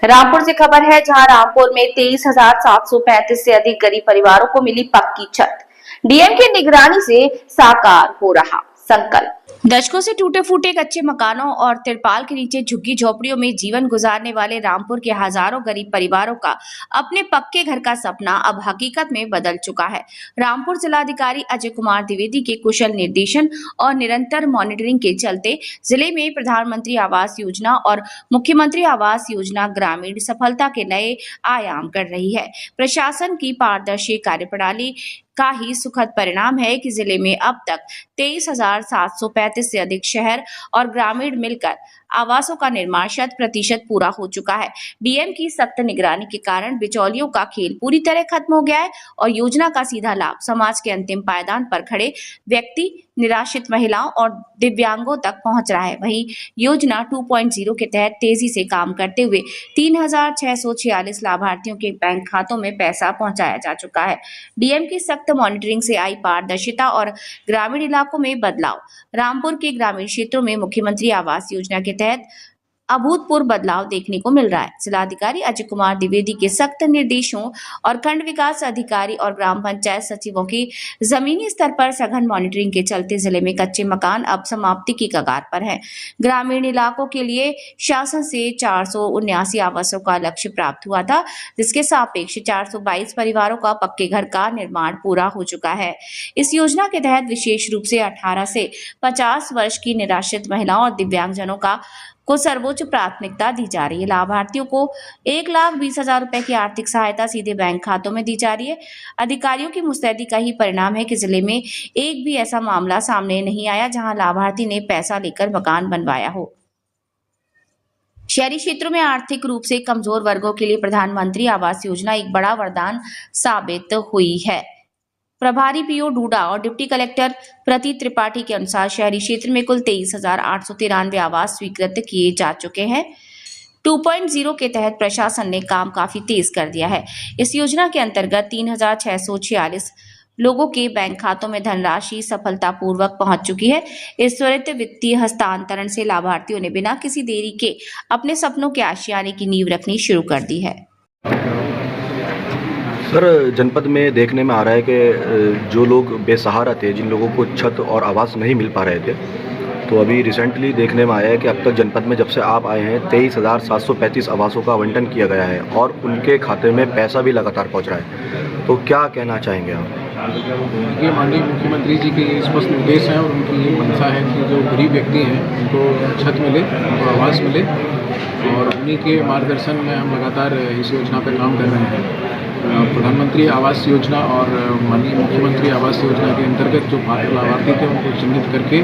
रामपुर से खबर है, जहां रामपुर में 23,735 से अधिक गरीब परिवारों को मिली पक्की छत। डीएम की निगरानी से साकार हो रहा संकल्प। दशकों से टूटे फूटे कच्चे मकानों और तिरपाल के नीचे झुग्गी झोपड़ियों में जीवन गुजारने वाले रामपुर के हजारों गरीब परिवारों का अपने पक्के घर का सपना अब हकीकत में बदल चुका है। रामपुर जिलाधिकारी अजय कुमार द्विवेदी के कुशल निर्देशन और निरंतर मॉनिटरिंग के चलते जिले में प्रधानमंत्री आवास योजना और मुख्यमंत्री आवास योजना ग्रामीण सफलता के नए आयाम कर रही है। प्रशासन की पारदर्शी कार्यप्रणाली का ही सुखद परिणाम है कि जिले में अब तक 23,735 से अधिक शहर और ग्रामीण मिलकर आवासों का निर्माण 100% पूरा हो चुका है। डीएम की सख्त निगरानी के कारण बिचौलियों का खेल पूरी तरह खत्म हो गया है और योजना का सीधा लाभ समाज के अंतिम पायदान पर खड़े व्यक्ति, निराश्रित महिलाओं और दिव्यांगों तक पहुंच रहा है। वहीं योजना 2.0 के तहत तेजी से काम करते हुए 3,646 लाभार्थियों के बैंक खातों में पैसा पहुंचाया जा चुका है। डीएम की सख्त मॉनिटरिंग से आई पारदर्शिता और ग्रामीण इलाकों में बदलाव। रामपुर के ग्रामीण क्षेत्रों में मुख्यमंत्री आवास योजना के तहत अभूतपूर्व बदलाव देखने को मिल रहा है। जिलाधिकारी अजय कुमार द्विवेदी के सख्त निर्देशों और खंड विकास अधिकारी और ग्राम पंचायत सचिवों की जमीनी स्तर पर सघन मॉनिटरिंग के चलते जिले में कच्चे मकान अब समाप्ति की कगार पर हैं। ग्रामीण इलाकों के लिए शासन से 479 आवासों का लक्ष्य प्राप्त हुआ था, जिसके सापेक्ष 422 परिवारों का पक्के घर का निर्माण पूरा हो चुका है। इस योजना के तहत विशेष रूप से 18 से 50 वर्ष की निराश्रित महिलाओं और दिव्यांगजनों को सर्वोच्च प्राथमिकता दी जा रही है। लाभार्थियों को 1,20,000 रुपए की आर्थिक सहायता सीधे बैंक खातों में दी जा रही है। अधिकारियों की मुस्तैदी का ही परिणाम है कि जिले में एक भी ऐसा मामला सामने नहीं आया जहां लाभार्थी ने पैसा लेकर मकान बनवाया हो। शहरी क्षेत्रों में आर्थिक रूप से कमजोर वर्गों के लिए प्रधानमंत्री आवास योजना एक बड़ा वरदान साबित हुई है। प्रभारी पीओ डूडा और डिप्टी कलेक्टर प्रति त्रिपाठी के अनुसार शहरी क्षेत्र में कुल 23,893 आवास स्वीकृत किए जा चुके हैं। 2.0 के तहत प्रशासन ने काम काफी तेज कर दिया है। इस योजना के अंतर्गत 3,646 लोगों के बैंक खातों में धनराशि सफलतापूर्वक पहुंच चुकी है। इस त्वरित वित्तीय हस्तांतरण से लाभार्थियों ने बिना किसी देरी के अपने सपनों के आशियाने की नींव रखनी शुरू कर दी है। सर, जनपद में देखने में आ रहा है कि जो लोग बेसहारा थे, जिन लोगों को छत और आवास नहीं मिल पा रहे थे, तो अभी रिसेंटली देखने में आया है कि अब तक जनपद में जब से आप आए हैं 23,735 आवासों का आवंटन किया गया है और उनके खाते में पैसा भी लगातार पहुंच रहा है। तो क्या कहना चाहेंगे आप? ये माननीय मुख्यमंत्री जी के ये स्पष्ट निर्देश हैं और उनकी ये मंशा है कि जो गरीब व्यक्ति हैं उनको छत मिले, उनको आवास मिले और उन्हीं के मार्गदर्शन में हम लगातार इस योजना पर काम कर रहे हैं। प्रधानमंत्री आवास योजना और माननीय मुख्यमंत्री आवास योजना के अंतर्गत जो पात्र लाभार्थी थे उनको चिन्हित करके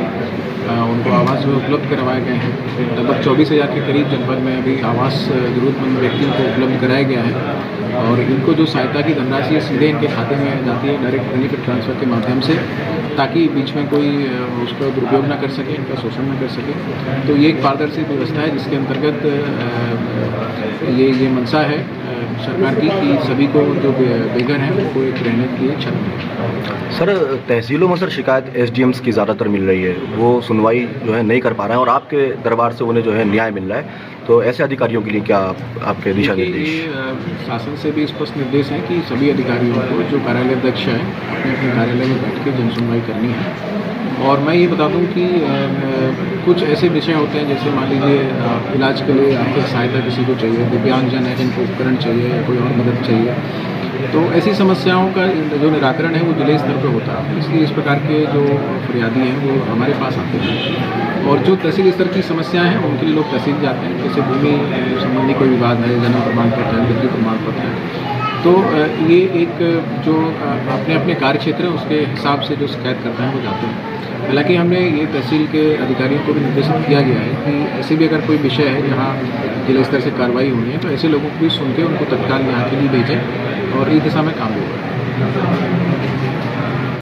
उनको आवास जो उपलब्ध करवाए गए हैं। लगभग 24,000 के करीब जनपद में अभी आवास जरूरतमंद व्यक्तियों को उपलब्ध कराया गया है और इनको जो सहायता की धनराशि है सीधे इनके खाते में जाती है डायरेक्ट बेनिफिट ट्रांसफ़र के माध्यम से, ताकि बीच में कोई उसका दुरुपयोग ना कर सके, इनका शोषण ना कर सके। तो ये एक पारदर्शी व्यवस्था है जिसके अंतर्गत ये मंशा है सरकार की कि सभी को जो बेघर हैं उनको एक रहने के लिए छत मिले। सर, तहसीलों में शिकायत एसडीएम्स की ज़्यादातर मिल रही है, वो सुनवाई जो है नहीं कर पा रहे हैं और आपके दरबार से उन्हें जो है न्याय मिल रहा है। तो ऐसे अधिकारियों के लिए क्या आपके दिशा निर्देश? शासन से भी स्पष्ट निर्देश है कि सभी अधिकारियों को जो कार्यालय अध्यक्ष हैं अपने अपने कार्यालय में बैठ के जनसुनवाई करनी है। और मैं ये बता दूं कि कुछ ऐसे विषय होते हैं जैसे मान लीजिए इलाज के लिए आर्थिक सहायता किसी को चाहिए, दिव्यांगजन है जिनको उपकरण चाहिए या कोई और मदद चाहिए, तो ऐसी समस्याओं का जो निराकरण है वो जिले स्तर पर होता है। इसलिए इस प्रकार के जो फरियादी हैं वो हमारे पास आते हैं और जो तहसील स्तर की समस्याएं हैं उनके लिए लोग तहसील जाते हैं। जैसे भूमि संबंधी कोई विवाद है, जन्म प्रमाण पत्र है, मृत्यु प्रमाण पत्र है, तो ये एक जो अपने अपने कार्य क्षेत्र है उसके हिसाब से जो शिकायत करते हैं वो जाते हैं। हालांकि हमने ये तहसील के अधिकारियों को भी निर्देशित किया गया है कि ऐसे भी अगर कोई विषय है जहाँ जिला स्तर से कार्रवाई होनी है तो ऐसे लोगों को भी सुन के उनको तत्काल यहाँ के लिए भेजें और इस दिशा में काम होगा।